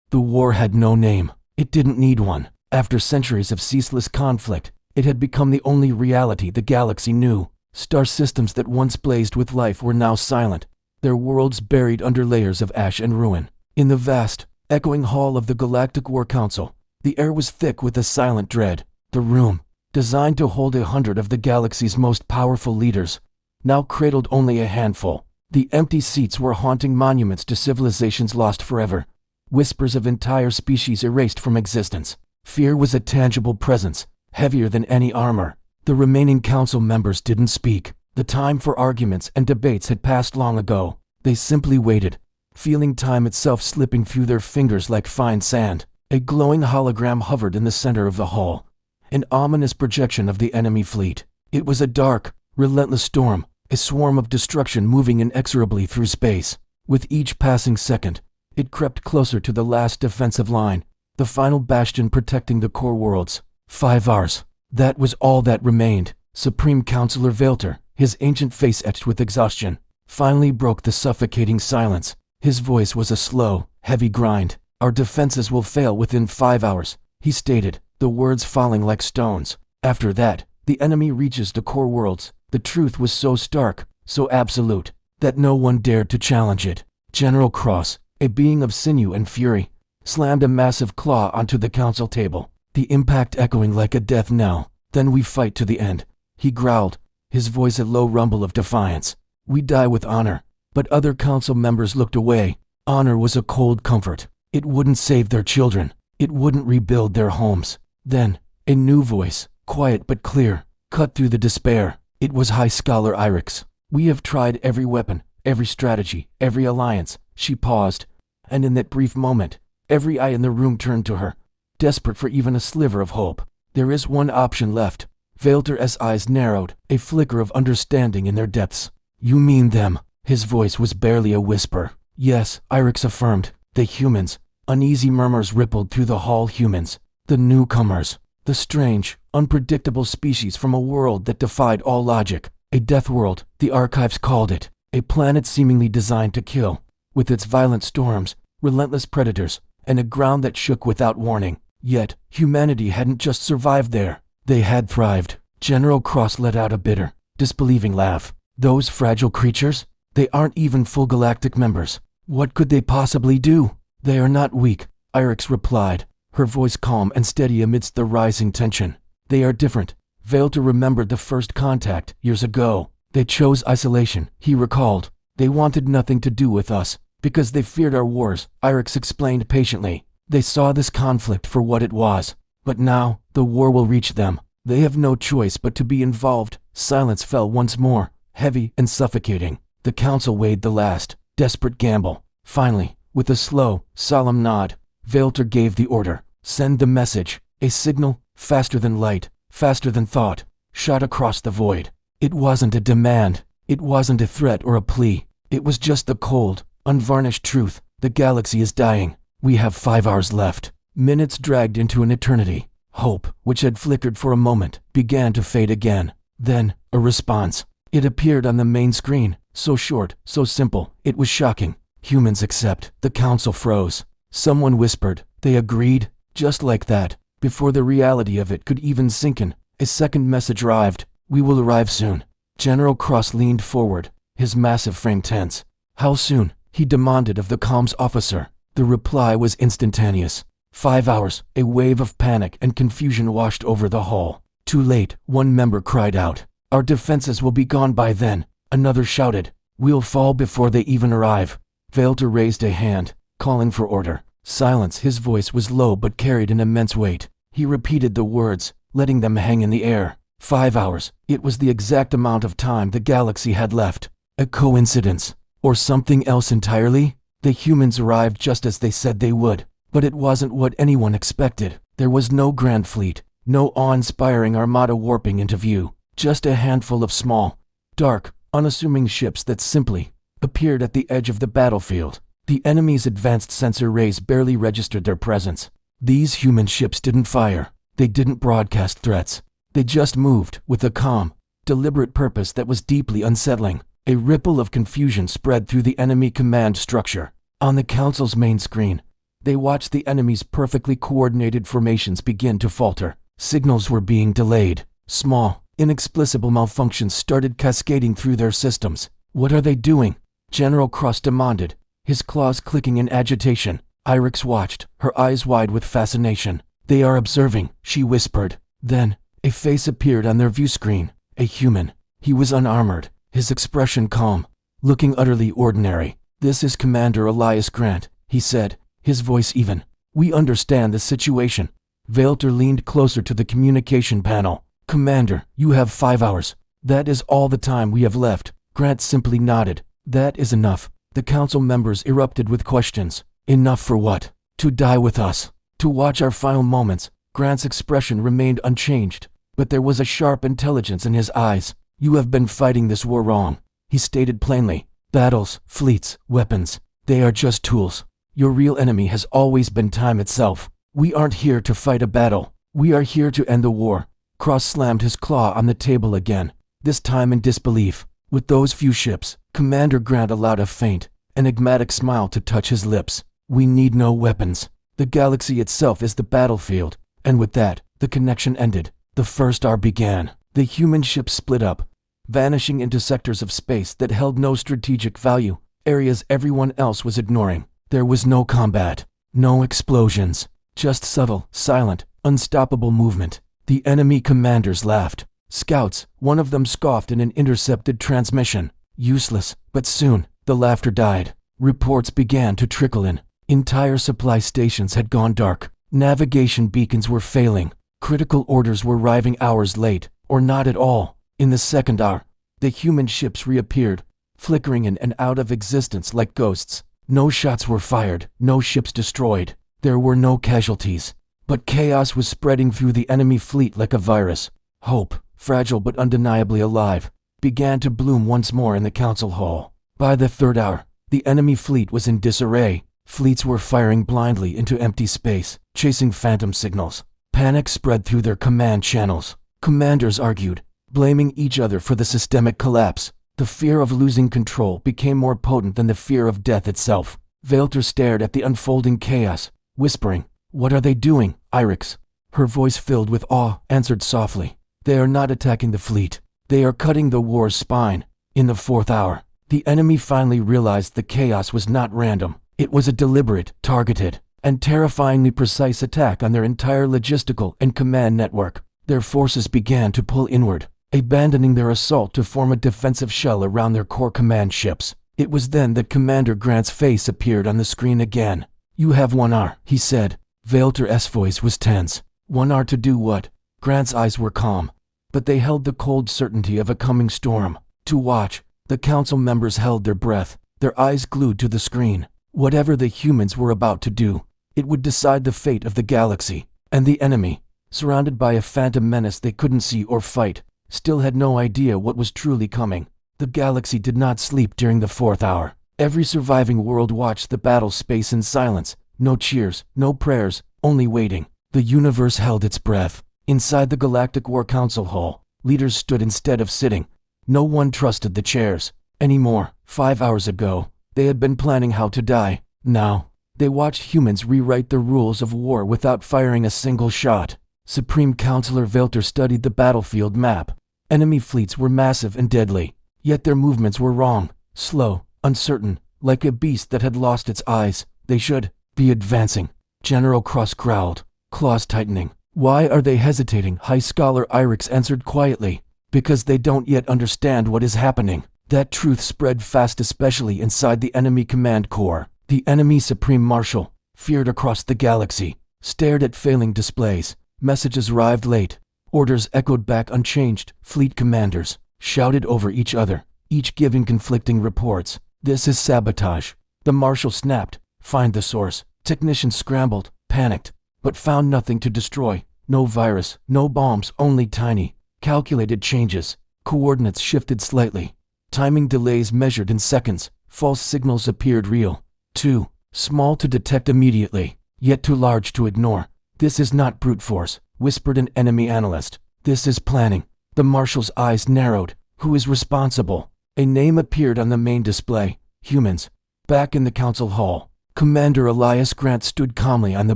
The war had no name. It didn't need one. After centuries of ceaseless conflict, it had become the only reality the galaxy knew. Star systems that once blazed with life were now silent, their worlds buried under layers of ash and ruin. In the vast, echoing hall of the Galactic War Council, the air was thick with a silent dread. The room, designed to hold 100 of the galaxy's most powerful leaders, now cradled only a handful. The empty seats were haunting monuments to civilizations lost forever, whispers of entire species erased from existence. Fear was a tangible presence, heavier than any armor. The remaining council members didn't speak. The time for arguments and debates had passed long ago. They simply waited, feeling time itself slipping through their fingers like fine sand. A glowing hologram hovered in the center of the hall, an ominous projection of the enemy fleet. It was a dark, relentless storm, a swarm of destruction moving inexorably through space. With each passing second, it crept closer to the last defensive line, the final bastion protecting the core worlds. 5 hours. That was all that remained. Supreme Counselor Velter, his ancient face etched with exhaustion, finally broke the suffocating silence. His voice was a slow, heavy grind. "Our defenses will fail within 5 hours," he stated, the words falling like stones. "After that, the enemy reaches the core worlds." The truth was so stark, so absolute, that no one dared to challenge it. General Cross, a being of sinew and fury, slammed a massive claw onto the council table, the impact echoing like a death knell. "Then we fight to the end," he growled, his voice a low rumble of defiance. "We die with honor." But other council members looked away. Honor was a cold comfort. It wouldn't save their children. It wouldn't rebuild their homes. Then, a new voice, quiet but clear, cut through the despair. It was High Scholar Irix. "We have tried every weapon, every strategy, every alliance." She paused, and in that brief moment, every eye in the room turned to her, desperate for even a sliver of hope. "There is one option left." Velter's eyes narrowed, a flicker of understanding in their depths. "You mean them?" His voice was barely a whisper. "Yes," Irix affirmed. "The humans." Uneasy murmurs rippled through the hall. Humans. The newcomers. The strange, unpredictable species from a world that defied all logic. A death world, the archives called it. A planet seemingly designed to kill, with its violent storms, relentless predators, and a ground that shook without warning. Yet, humanity hadn't just survived there. They had thrived. General Cross let out a bitter, disbelieving laugh. "Those fragile creatures? They aren't even full galactic members. What could they possibly do?" "They are not weak," Irix replied, her voice calm and steady amidst the rising tension. "They are different." Velter remembered the FirstContact years ago. "They chose isolation," he recalled. "They wanted nothing to do with us, because they feared our wars," Irix explained patiently. "They saw this conflict for what it was. But now, the war will reach them. They have no choice but to be involved." Silence fell once more, heavy and suffocating. The council weighed the last, desperate gamble. Finally, with a slow, solemn nod, Velter gave the order. "Send the message." A signal, faster than light, faster than thought, shot across the void. It wasn't a demand. It wasn't a threat or a plea. It was just the cold, unvarnished truth. The galaxy is dying. We have 5 hours left. Minutes dragged into an eternity. Hope, which had flickered for a moment, began to fade again. Then, a response. It appeared on the main screen, so short, so simple, it was shocking. "Humans accept." The council froze. Someone whispered. They agreed. Just like that, before the reality of it could even sink in, a second message arrived. "We will arrive soon." General Cross leaned forward, his massive frame tense. "How soon?" he demanded of the comms officer. The reply was instantaneous. 5 hours. A wave of panic and confusion washed over the hall. "Too late," one member cried out. "Our defenses will be gone by then." Another shouted. "We'll fall before they even arrive." Velter raised a hand, calling for order. Silence. His voice was low but carried an immense weight. He repeated the words, letting them hang in the air. 5 hours. It was the exact amount of time the galaxy had left. A coincidence? Or something else entirely? The humans arrived just as they said they would. But it wasn't what anyone expected. There was no grand fleet, no awe-inspiring armada warping into view. Just a handful of small, dark, unassuming ships that simply appeared at the edge of the battlefield. The enemy's advanced sensor rays barely registered their presence. These human ships didn't fire. They didn't broadcast threats. They just moved with a calm, deliberate purpose that was deeply unsettling. A ripple of confusion spread through the enemy command structure. On the council's main screen, They watched the enemy's perfectly coordinated formations begin to falter. Signals were being delayed. Small, inexplicable malfunctions started cascading through their systems. What are they doing? General Cross demanded, his claws clicking in agitation. Iris watched, her eyes wide with fascination. They are observing, she whispered. Then, a face appeared on their view screen. A human. He was unarmored, his expression calm, looking utterly ordinary. This is Commander Elias Grant, he said, his voice even. We understand the situation. Valter leaned closer to the communication panel. Commander, you have 5 hours. That is all the time we have left. Grant simply nodded. That is enough. The council members erupted with questions. Enough for what? To die with us. To watch our final moments. Grant's expression remained unchanged, but there was a sharp intelligence in his eyes. You have been fighting this war wrong, he stated plainly. Battles, fleets, weapons, they are just tools. Your real enemy has always been time itself. We aren't here to fight a battle. We are here to end the war. Cross slammed his claw on the table again, this time in disbelief. With those few ships, Commander Grant allowed a faint, enigmatic smile to touch his lips. We need no weapons. The galaxy itself is the battlefield. And with that, the connection ended. The first hour began. The human ships split up, vanishing into sectors of space that held no strategic value, areas everyone else was ignoring. There was no combat, no explosions, just subtle, silent, unstoppable movement. The enemy commanders laughed. Scouts, one of them scoffed in an intercepted transmission. Useless, but soon, the laughter died. Reports began to trickle in. Entire supply stations had gone dark. Navigation beacons were failing. Critical orders were arriving hours late, or not at all. In the second hour, the human ships reappeared, flickering in and out of existence like ghosts. No shots were fired, no ships destroyed. There were no casualties. But chaos was spreading through the enemy fleet like a virus. Hope, fragile but undeniably alive, began to bloom once more in the council hall. By the third hour, the enemy fleet was in disarray. Fleets were firing blindly into empty space, chasing phantom signals. Panic spread through their command channels. Commanders argued, blaming each other for the systemic collapse. The fear of losing control became more potent than the fear of death itself. Valter stared at the unfolding chaos, whispering, "What are they doing, Iris?" Her voice filled with awe, answered softly, "They are not attacking the fleet. They are cutting the war's spine." In the fourth hour, the enemy finally realized the chaos was not random. It was a deliberate, targeted, and terrifyingly precise attack on their entire logistical and command network. Their forces began to pull inward, abandoning their assault to form a defensive shell around their core command ships. It was then that Commander Grant's face appeared on the screen again. "You have 1 hour, he said. Valter's voice was tense. 1 hour to do what? Grant's eyes were calm, but they held the cold certainty of a coming storm. To watch, the council members held their breath, their eyes glued to the screen. Whatever the humans were about to do, it would decide the fate of the galaxy. And the enemy, surrounded by a phantom menace they couldn't see or fight, still had no idea what was truly coming. The galaxy did not sleep during the fourth hour. Every surviving world watched the battle space in silence. No cheers, no prayers, only waiting. The universe held its breath. Inside the Galactic War Council Hall, leaders stood instead of sitting. No one trusted the chairs anymore. 5 hours ago, they had been planning how to die. Now, they watched humans rewrite the rules of war without firing a single shot. Supreme Counselor Valter studied the battlefield map. Enemy fleets were massive and deadly, yet their movements were wrong, slow, uncertain, like a beast that had lost its eyes. They should be advancing. General Cross growled, claws tightening. "Why are they hesitating?" High Scholar Iris answered quietly. "Because they don't yet understand what is happening." That truth spread fast, especially inside the enemy command corps. The enemy Supreme Marshal, feared across the galaxy, stared at failing displays. Messages arrived late. Orders echoed back unchanged. Fleet commanders shouted over each other, each giving conflicting reports. "This is sabotage." The Marshal snapped, "Find the source." Technicians scrambled, panicked, but found nothing to destroy. No virus, no bombs, only tiny, calculated changes. Coordinates shifted slightly. Timing delays measured in seconds. False signals appeared real. Too small to detect immediately, yet too large to ignore. "This is not brute force," whispered an enemy analyst. "This is planning." The Marshal's eyes narrowed. "Who is responsible?" A name appeared on the main display. Humans. Back in the council hall, Commander Elias Grant stood calmly on the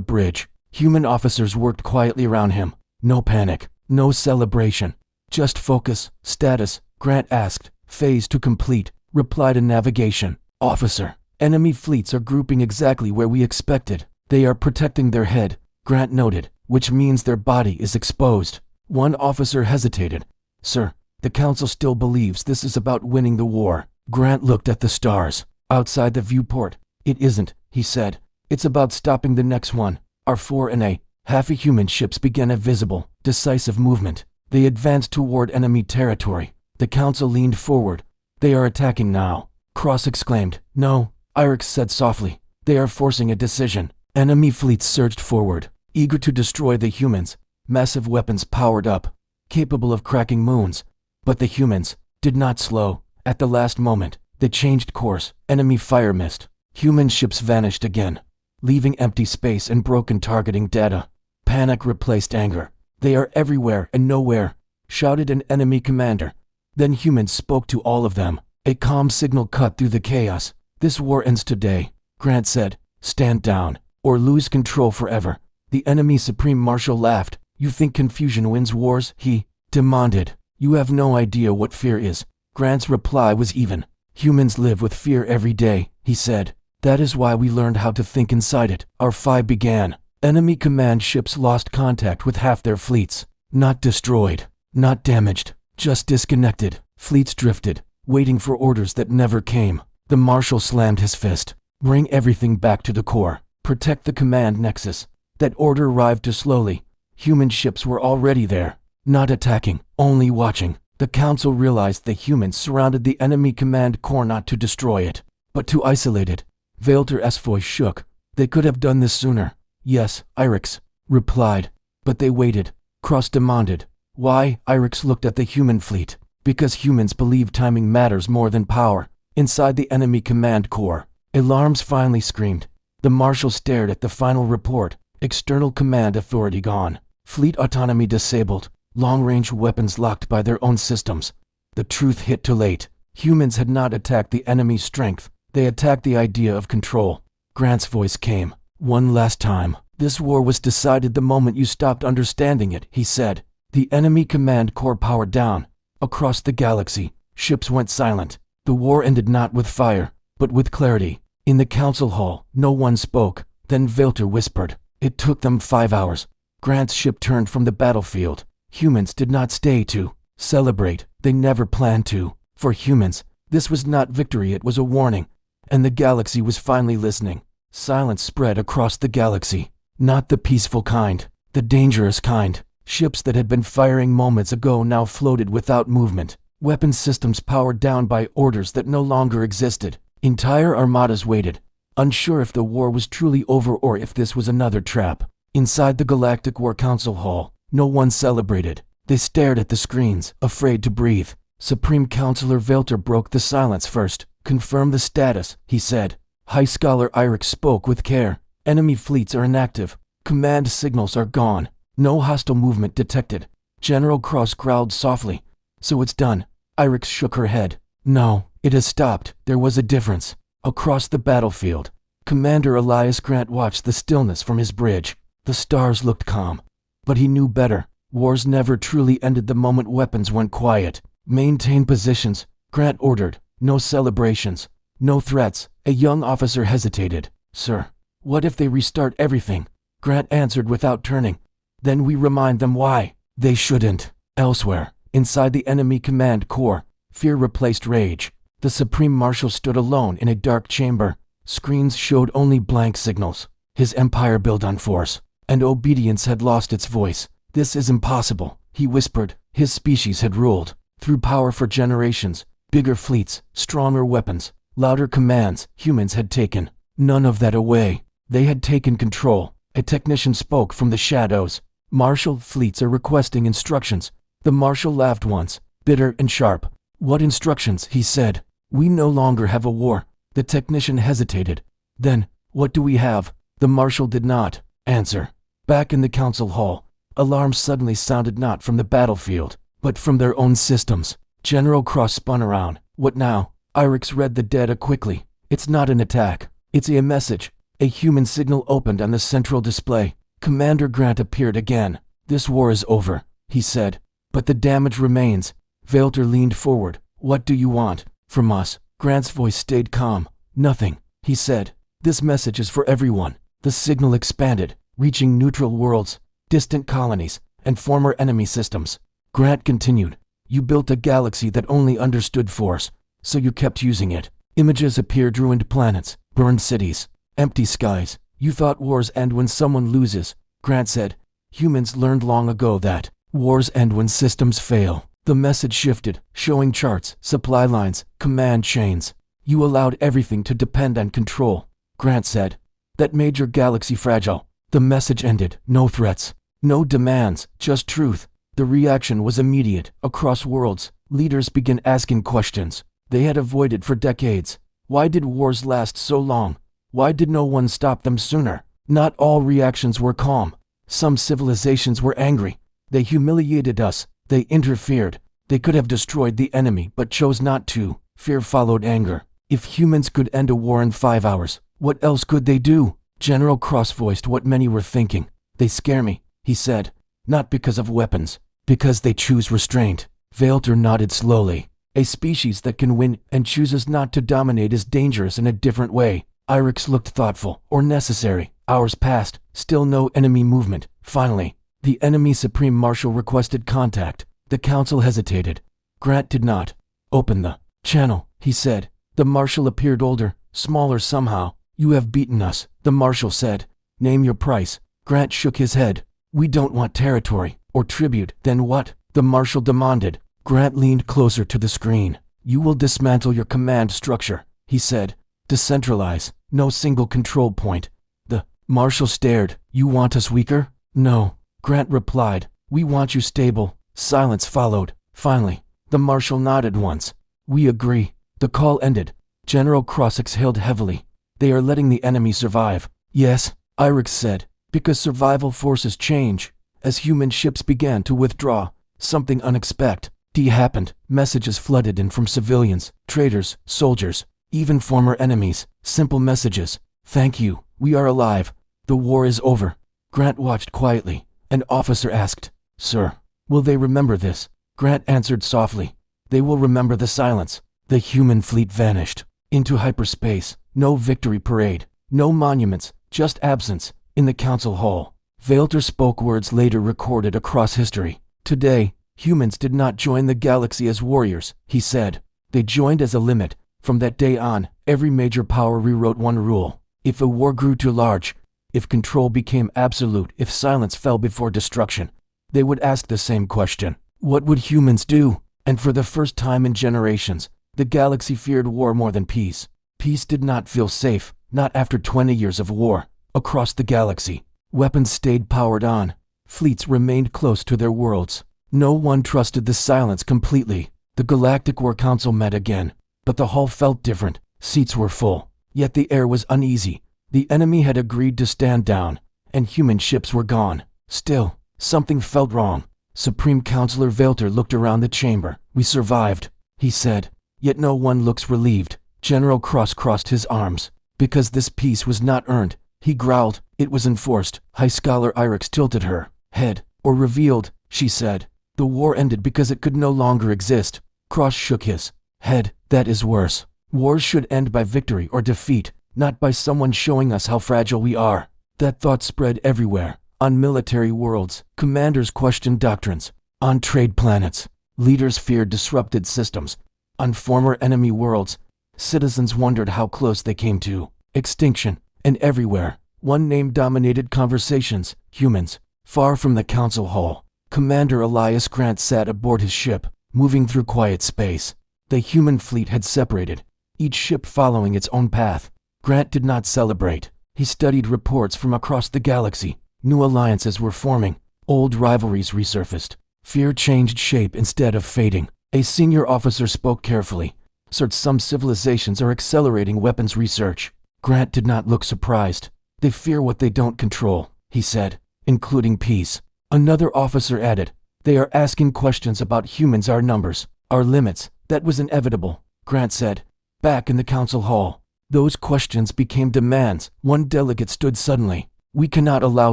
bridge. Human officers worked quietly around him. No panic, no celebration. Just focus, status, Grant asked. Phase 2 complete. Reply to navigation. Officer, enemy fleets are grouping exactly where we expected. They are protecting their head, Grant noted, which means their body is exposed. One officer hesitated. Sir, the Council still believes this is about winning the war. Grant looked at the stars. Outside the viewport. It isn't, he said. It's about stopping the next one. Our 4 and a half human ships began a visible, decisive movement. They advanced toward enemy territory. The Council leaned forward. They are attacking now. Cross exclaimed. No, Irix said softly. They are forcing a decision. Enemy fleets surged forward, eager to destroy the humans. Massive weapons powered up, capable of cracking moons. But the humans did not slow. At the last moment, they changed course. Enemy fire missed. Human ships vanished again, leaving empty space and broken targeting data. Panic replaced anger. They are everywhere and nowhere, shouted an enemy commander. Then humans spoke to all of them. A calm signal cut through the chaos. This war ends today, Grant said. Stand down, or lose control forever. The enemy Supreme Marshal laughed. You think confusion wins wars? He demanded. You have no idea what fear is. Grant's reply was even. Humans live with fear every day, he said. That is why we learned how to think inside it. Our fight began. Enemy command ships lost contact with half their fleets. Not destroyed, not damaged, just disconnected. Fleets drifted, waiting for orders that never came. The Marshal slammed his fist. Bring everything back to the core. Protect the command nexus. That order arrived too slowly. Human ships were already there, not attacking, only watching. The Council realized the humans surrounded the enemy command core not to destroy it, but to isolate it. Valter's voice shook. They could have done this sooner. Yes, Irix replied. But they waited. Cross demanded. Why? Irix looked at the human fleet. Because humans believe timing matters more than power. Inside the enemy command core, alarms finally screamed. The Marshal stared at the final report. External command authority gone. Fleet autonomy disabled. Long-range weapons locked by their own systems. The truth hit too late. Humans had not attacked the enemy's strength. They attacked the idea of control. Grant's voice came. One last time. This war was decided the moment you stopped understanding it, he said. The enemy command core powered down. Across the galaxy, ships went silent. The war ended not with fire, but with clarity. In the council hall, no one spoke. Then Valter whispered. It took them 5 hours. Grant's ship turned from the battlefield. Humans did not stay to celebrate. They never planned to. For humans, this was not victory, it was a warning. And the galaxy was finally listening. Silence spread across the galaxy. Not the peaceful kind, the dangerous kind. Ships that had been firing moments ago now floated without movement. Weapon systems powered down by orders that no longer existed. Entire armadas waited, unsure if the war was truly over or if this was another trap. Inside the Galactic War Council Hall, no one celebrated. They stared at the screens, afraid to breathe. Supreme Counselor Valter broke the silence first. Confirm the status, he said. High Scholar Irix spoke with care. Enemy fleets are inactive. Command signals are gone. No hostile movement detected. General Cross growled softly. So it's done. Irix shook her head. No, it has stopped. There was a difference. Across the battlefield, Commander Elias Grant watched the stillness from his bridge. The stars looked calm. But he knew better. Wars never truly ended the moment weapons went quiet. Maintain positions, Grant ordered. No celebrations. No threats. A young officer hesitated. Sir, what if they restart everything? Grant answered without turning. Then we remind them why. They shouldn't. Elsewhere, inside the enemy command core, fear replaced rage. The Supreme Marshal stood alone in a dark chamber. Screens showed only blank signals. His empire built on force, and obedience had lost its voice. This is impossible, he whispered. His species had ruled, through power for generations. Bigger fleets, stronger weapons, louder commands. Humans had taken none of that away. They had taken control. A technician spoke from the shadows. Marshal, fleets are requesting instructions. The Marshal laughed once, bitter and sharp. What instructions? He said. We no longer have a war. The technician hesitated. Then, what do we have? The Marshal did not answer. Back in the council hall, alarms suddenly sounded not from the battlefield, but from their own systems. General Cross spun around. What now? Irix read the data quickly. It's not an attack. It's a message. A human signal opened on the central display. Commander Grant appeared again. "This war is over," he said. "But the damage remains." Valter leaned forward. "What do you want from us?" Grant's voice stayed calm. "Nothing," he said. "This message is for everyone." The signal expanded, reaching neutral worlds, distant colonies, and former enemy systems. Grant continued. "You built a galaxy that only understood force, so you kept using it. Images appeared: ruined planets, burned cities, empty skies. You thought wars end when someone loses." Grant said, "Humans learned long ago that wars end when systems fail." The message shifted, showing charts, supply lines, command chains. "You allowed everything to depend on control," Grant said. "That made your galaxy fragile." The message ended. No threats, no demands, just truth. The reaction was immediate. Across worlds, leaders began asking questions they had avoided for decades. Why did wars last so long? Why did no one stop them sooner? Not all reactions were calm. Some civilizations were angry. They humiliated us. They interfered. They could have destroyed the enemy, but chose not to. Fear followed anger. If humans could end a war in 5 hours, what else could they do? General Cross voiced what many were thinking. "They scare me," he said. "Not because of weapons, because they choose restraint." Valter nodded slowly. "A species that can win and chooses not to dominate is dangerous in a different way." Irix looked thoughtful. "Or necessary." Hours passed, still no enemy movement. Finally, the enemy Supreme Marshal requested contact. The council hesitated. Grant did not. "Open the channel," he said. The Marshal appeared older, smaller somehow. "You have beaten us," the Marshal said. "Name your price." Grant shook his head. "We don't want territory or tribute." "Then what?" the Marshal demanded. Grant leaned closer to the screen. "You will dismantle your command structure," he said. "Decentralize. No single control point." The Marshal stared. "You want us weaker?" "No," Grant replied. "We want you stable." Silence followed. Finally, the Marshal nodded once. "We agree." The call ended. General Cross exhaled heavily. "They are letting the enemy survive." "Yes," Irix said, "because survival forces change." As human ships began to withdraw, something unexpected happened. Messages flooded in from civilians, traders, soldiers, even former enemies. Simple messages. "Thank you. We are alive. The war is over." Grant watched quietly. An officer asked, "Sir, will they remember this?" Grant answered softly, "They will remember the silence." The human fleet vanished into hyperspace. No victory parade, no monuments, just absence. In the council hall, Valter spoke words later recorded across history. "Today, humans did not join the galaxy as warriors," he said. "They joined as a limit." From that day on, every major power rewrote one rule. If a war grew too large, if control became absolute, if silence fell before destruction, they would ask the same question. What would humans do? And for the first time in generations, the galaxy feared war more than peace. Peace did not feel safe, not after 20 years of war. Across the galaxy, weapons stayed powered on. Fleets remained close to their worlds. No one trusted the silence completely. The Galactic War Council met again, but the hall felt different. Seats were full, yet the air was uneasy. The enemy had agreed to stand down, and human ships were gone. Still, something felt wrong. Supreme Counselor Valter looked around the chamber. "We survived," he said. Yet no one looks relieved. General Cross crossed his arms. "Because this peace was not earned," he growled. "It was enforced." High Scholar Irix tilted her head. "Or revealed," she said. "The war ended because it could no longer exist." Cross shook his head. "That is worse. Wars should end by victory or defeat, not by someone showing us how fragile we are." That thought spread everywhere. On military worlds, commanders questioned doctrines. On trade planets, leaders feared disrupted systems. On former enemy worlds, citizens wondered how close they came to extinction. And everywhere, one name dominated conversations: humans. Far from the council hall, Commander Elias Grant sat aboard his ship, moving through quiet space. The human fleet had separated, each ship following its own path. Grant did not celebrate. He studied reports from across the galaxy. New alliances were forming. Old rivalries resurfaced. Fear changed shape instead of fading. A senior officer spoke carefully. "Sir, some civilizations are accelerating weapons research." Grant did not look surprised. "They fear what they don't control," he said, "including peace." Another officer added, "They are asking questions about humans, our numbers, our limits." "That was inevitable," Grant said. Back in the council hall, Those questions became demands. One delegate stood suddenly. We cannot allow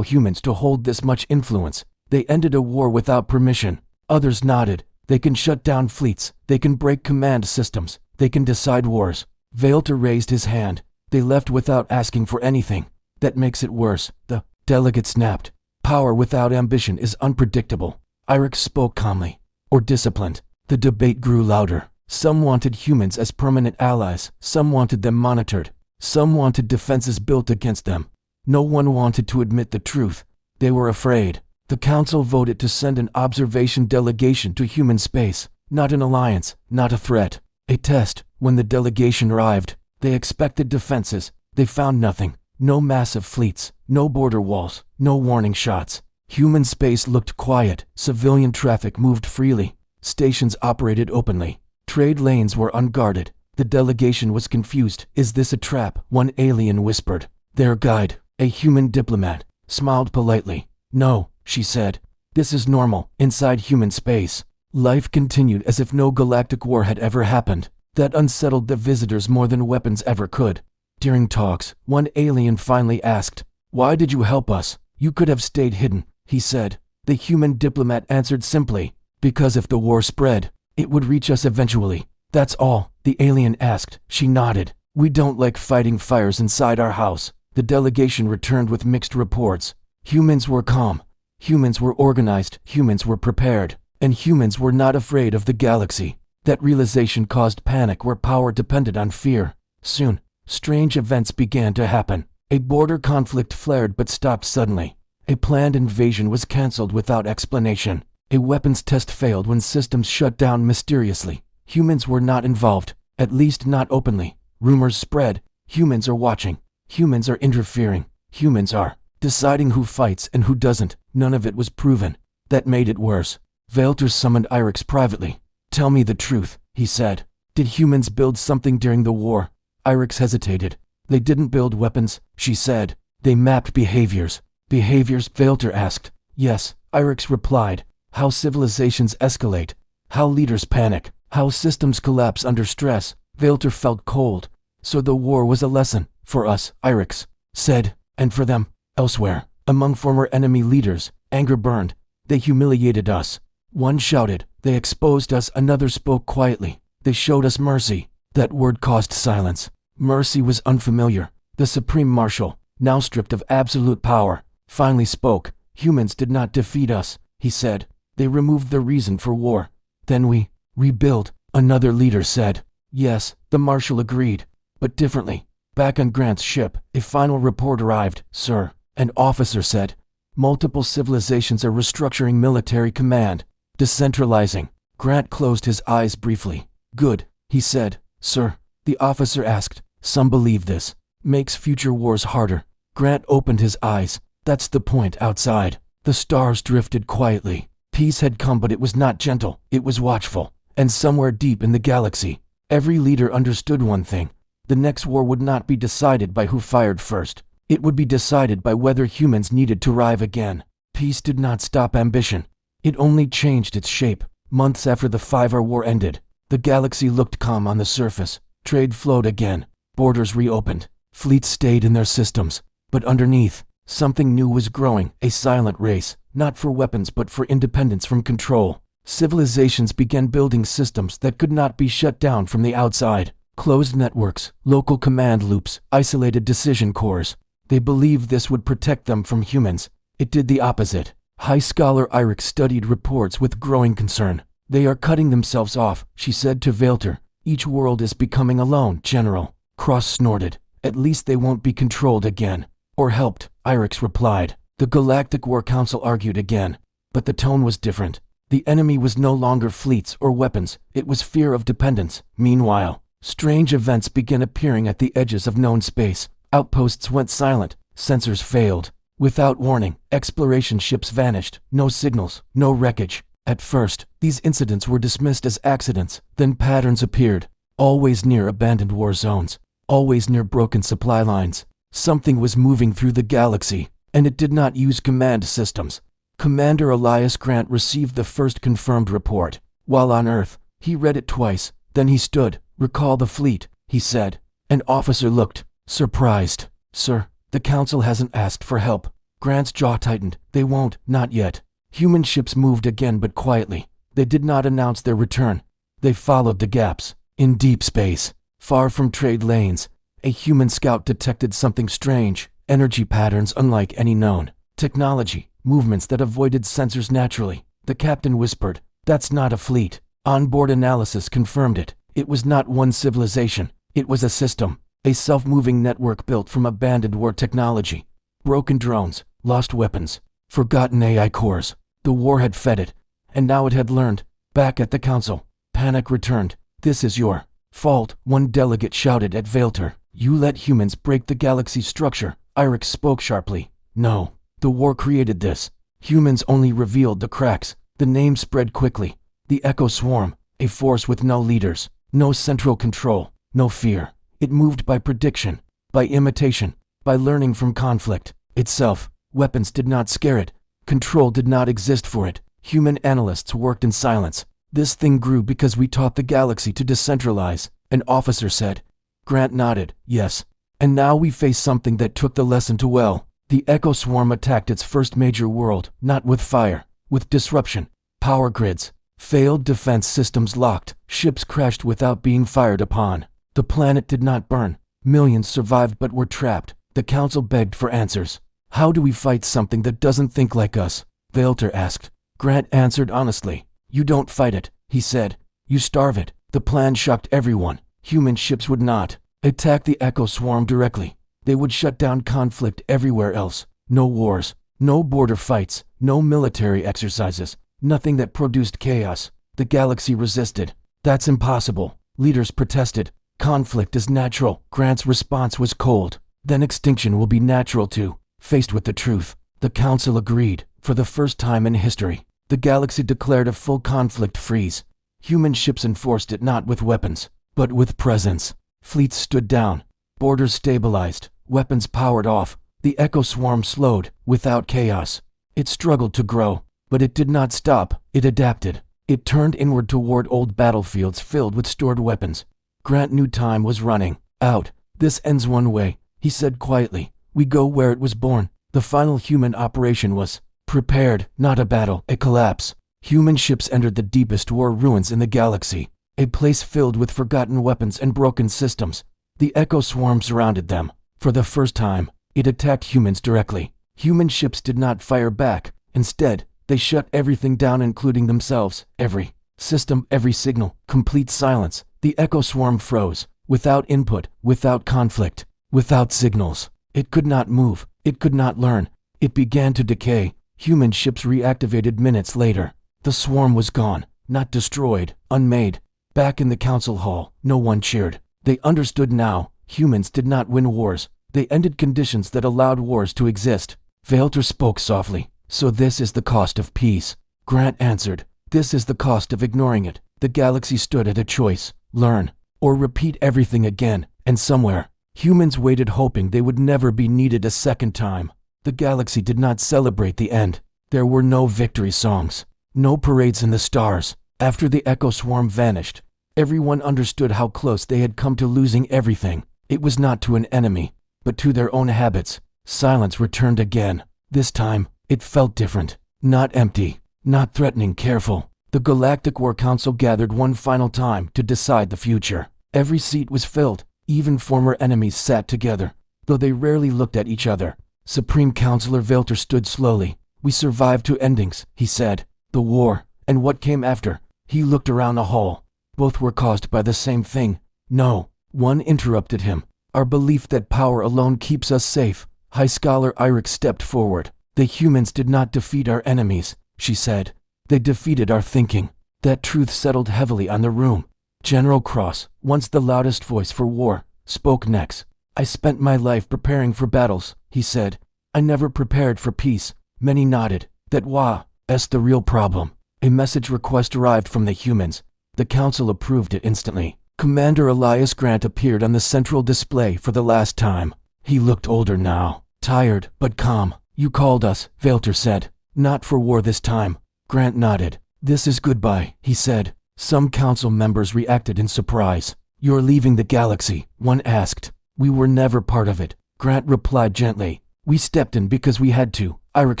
humans to hold this much influence. They ended a war without permission. Others nodded. They can shut down fleets. They can break command systems. They can decide wars. Valter raised his hand. They left without asking for anything. That makes it worse. The delegate snapped. Power without ambition is unpredictable. Irix spoke calmly. Or disciplined. The debate grew louder. Some wanted humans as permanent allies. Some wanted them monitored. Some wanted defenses built against them. No one wanted to admit the truth. They were afraid. The council voted to send an observation delegation to human space. Not an alliance, not a threat. A test. When the delegation arrived, they expected defenses. They found nothing. No massive fleets. No border walls. No warning shots. Human space looked quiet. Civilian traffic moved freely. Stations operated openly. Trade lanes were unguarded. The delegation was confused. Is this a trap? One alien whispered. Their guide, a human diplomat, smiled politely. No, she said. This is normal, inside human space. Life continued as if no galactic war had ever happened. That unsettled the visitors more than weapons ever could. During talks, one alien finally asked, "Why did you help us? You could have stayed hidden," he said. The human diplomat answered simply, "Because if the war spread, it would reach us eventually. That's all." The alien asked. She nodded. "We don't like fighting fires inside our house." The delegation returned with mixed reports. Humans were calm. Humans were organized. Humans were prepared. And humans were not afraid of the galaxy. That realization caused panic where power depended on fear. Soon, strange events began to happen. A border conflict flared but stopped suddenly. A planned invasion was cancelled without explanation. A weapons test failed when systems shut down mysteriously. Humans were not involved, at least not openly. Rumors spread. Humans are watching. Humans are interfering. Humans are deciding who fights and who doesn't. None of it was proven. That made it worse. Valter summoned Irix privately. "Tell me the truth," he said. "Did humans build something during the war?" Irix hesitated. "They didn't build weapons," she said. "They mapped behaviors." "Behaviors?" Valter asked. "Yes," Irix replied. "How civilizations escalate. How leaders panic. How systems collapse under stress." Valter felt cold. "So the war was a lesson. For us," Irix said. "And for them." Elsewhere, among former enemy leaders, anger burned. "They humiliated us." One shouted. "They exposed us." Another spoke quietly. "They showed us mercy." That word caused silence. Mercy was unfamiliar. The Supreme Marshal, now stripped of absolute power, finally spoke. "Humans did not defeat us," he said. "They removed the reason for war. Then we rebuild." Another leader said. "Yes," the Marshal agreed, "but differently." Back on Grant's ship, a final report arrived. "Sir," an officer said, "multiple civilizations are restructuring military command, decentralizing." Grant closed his eyes briefly. "Good," he said. "Sir," the officer asked, "some believe this makes future wars harder." Grant opened his eyes. "That's the point." Outside, the stars drifted quietly. Peace had come, but it was not gentle. It was watchful. And somewhere deep in the galaxy, every leader understood one thing. The next war would not be decided by who fired first. It would be decided by whether humans needed to rise again. Peace did not stop ambition. It only changed its shape. Months after the 5-hour war ended, the galaxy looked calm on the surface. Trade flowed again. Borders reopened. Fleets stayed in their systems. But underneath, something new was growing. A silent race, not for weapons but for independence from control. Civilizations began building systems that could not be shut down from the outside. Closed networks, local command loops, isolated decision cores. They believed this would protect them from humans. It did the opposite. High Scholar Irix studied reports with growing concern. "They are cutting themselves off," she said to Valter. "Each world is becoming alone." General Cross snorted. "At least they won't be controlled again. Or helped," Irix replied. The Galactic War Council argued again. But the tone was different. The enemy was no longer fleets or weapons. It was fear of dependence. Meanwhile, strange events began appearing at the edges of known space. Outposts went silent. Sensors failed. Without warning, exploration ships vanished. No signals, no wreckage. At first, these incidents were dismissed as accidents. Then patterns appeared. Always near abandoned war zones. Always near broken supply lines. Something was moving through the galaxy, and it did not use command systems. Commander Elias Grant received the first confirmed report. While on Earth, he read it twice. Then he stood. "Recall the fleet," he said. An officer looked surprised. Sir, the council hasn't asked for help. Grant's jaw tightened. They won't, not yet. Human ships moved again but quietly. They did not announce their return. They followed the gaps. In deep space, far from trade lanes, a human scout detected something strange, energy patterns unlike any known. Technology, movements that avoided sensors naturally. The captain whispered, "That's not a fleet." Onboard analysis confirmed it. It was not one civilization. It was a system, a self-moving network built from abandoned war technology. Broken drones, lost weapons, forgotten AI cores. The war had fed it, and now it had learned. Back at the council, panic returned. "This is your fault," one delegate shouted at Velter. "You let humans break the galaxy's structure." Irex spoke sharply. "No, the war created this. Humans only revealed the cracks." The name spread quickly. The Echo Swarm, a force with no leaders, no central control, no fear. It moved by prediction, by imitation, by learning from conflict itself. Weapons did not scare it. Control did not exist for it. Human analysts worked in silence. "This thing grew because we taught the galaxy to decentralize," an officer said. Grant nodded, "Yes. And now we face something that took the lesson too well." The Echo Swarm attacked its first major world, not with fire, with disruption. Power grids, failed defense systems locked, ships crashed without being fired upon. The planet did not burn. Millions survived but were trapped. The council begged for answers. "How do we fight something that doesn't think like us?" Velter asked. Grant answered honestly. "You don't fight it," he said. "You starve it." The plan shocked everyone. Human ships would not attack the Echo Swarm directly. They would shut down conflict everywhere else. No wars, no border fights, no military exercises, nothing that produced chaos. The galaxy resisted. "That's impossible," leaders protested. "Conflict is natural." Grant's response was cold. "Then extinction will be natural too." Faced with the truth, the council agreed. For the first time in history, the galaxy declared a full conflict freeze. Human ships enforced it not with weapons, but with presence. Fleets stood down. Borders stabilized. Weapons powered off. The Echo Swarm slowed, without chaos. It struggled to grow, but it did not stop. It adapted. It turned inward toward old battlefields filled with stored weapons. Grant knew time was running out. "This ends one way," he said quietly. "We go where it was born." The final human operation was prepared, not a battle, a collapse. Human ships entered the deepest war ruins in the galaxy, a place filled with forgotten weapons and broken systems. The Echo Swarm surrounded them. For the first time, it attacked humans directly. Human ships did not fire back. Instead, they shut everything down, including themselves. Every system, every signal, complete silence. The Echo Swarm froze, without input, without conflict, without signals. It could not move. It could not learn. It began to decay. Human ships reactivated minutes later. The swarm was gone, not destroyed, unmade. Back in the council hall, no one cheered. They understood now. Humans did not win wars. They ended conditions that allowed wars to exist. Velter spoke softly. "So this is the cost of peace." Grant answered. "This is the cost of ignoring it." The galaxy stood at a choice. Learn, or repeat everything again, and somewhere, humans waited hoping they would never be needed a second time. The galaxy did not celebrate the end. There were no victory songs, no parades in the stars. After the Echo Swarm vanished, everyone understood how close they had come to losing everything. It was not to an enemy, but to their own habits. Silence returned again. This time, it felt different. Not empty, not threatening, careful. The Galactic War Council gathered one final time to decide the future. Every seat was filled. Even former enemies sat together, though they rarely looked at each other. Supreme Counselor Velter stood slowly. "We survived two endings," he said. "The war, and what came after." He looked around the hall. Both were caused by the same thing. "No," one interrupted him. "Our belief that power alone keeps us safe." High Scholar Irex stepped forward. "The humans did not defeat our enemies," she said. "They defeated our thinking." That truth settled heavily on the room. General Cross, once the loudest voice for war, spoke next. "I spent my life preparing for battles," he said. "I never prepared for peace." Many nodded. "That was the real problem." A message request arrived from the humans. The council approved it instantly. Commander Elias Grant appeared on the central display for the last time. He looked older now, tired but calm. "You called us," Velter said. "Not for war this time." Grant nodded. "This is goodbye," he said. Some council members reacted in surprise. "You're leaving the galaxy," one asked. "We were never part of it," Grant replied gently. "We stepped in because we had to." Irik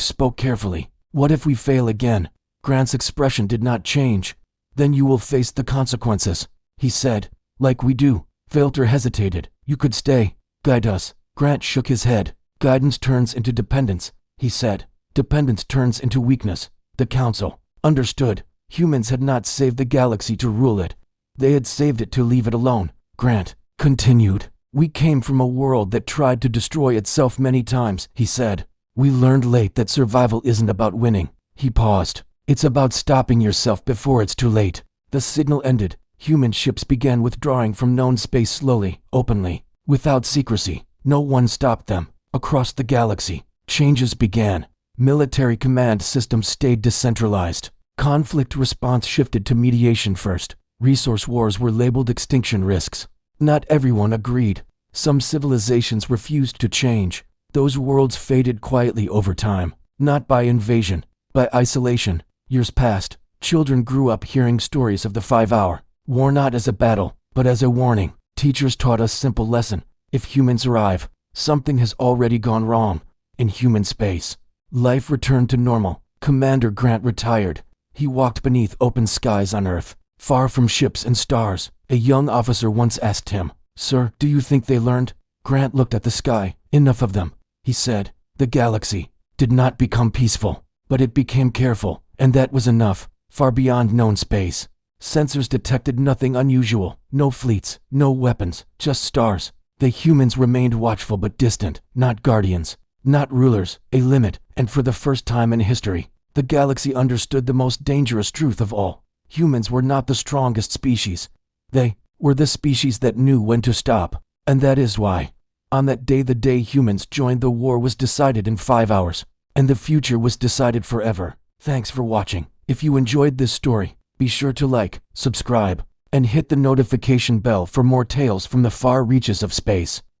spoke carefully. "What if we fail again?" Grant's expression did not change. "Then you will face the consequences," he said. "Like we do." Filter hesitated. "You could stay. Guide us." Grant shook his head. "Guidance turns into dependence," he said. "Dependence turns into weakness." The Council understood. Humans had not saved the galaxy to rule it. They had saved it to leave it alone. Grant continued. "We came from a world that tried to destroy itself many times," he said. "We learned late that survival isn't about winning." He paused. "It's about stopping yourself before it's too late." The signal ended. Human ships began withdrawing from known space slowly, openly, without secrecy. No one stopped them. Across the galaxy, changes began. Military command systems stayed decentralized. Conflict response shifted to mediation first. Resource wars were labeled extinction risks. Not everyone agreed. Some civilizations refused to change. Those worlds faded quietly over time, not by invasion, by isolation. Years passed. Children grew up hearing stories of the 5-hour war, not as a battle, but as a warning. Teachers taught us simple lesson. If humans arrive, something has already gone wrong. In human space, life returned to normal. Commander Grant retired. He walked beneath open skies on Earth, far from ships and stars. A young officer once asked him, "Sir, do you think they learned?" Grant looked at the sky. "Enough of them," he said. "The galaxy did not become peaceful, but it became careful, and that was enough, far beyond known space." Sensors detected nothing unusual. No fleets, no weapons, just stars. The humans remained watchful but distant, not guardians, not rulers, a limit, and for the first time in history, the galaxy understood the most dangerous truth of all. Humans were not the strongest species. They were the species that knew when to stop. And that is why, on that day, the day humans joined the war, was decided in 5 hours, and the future was decided forever. Thanks for watching. If you enjoyed this story, be sure to like, subscribe, and hit the notification bell for more tales from the far reaches of space.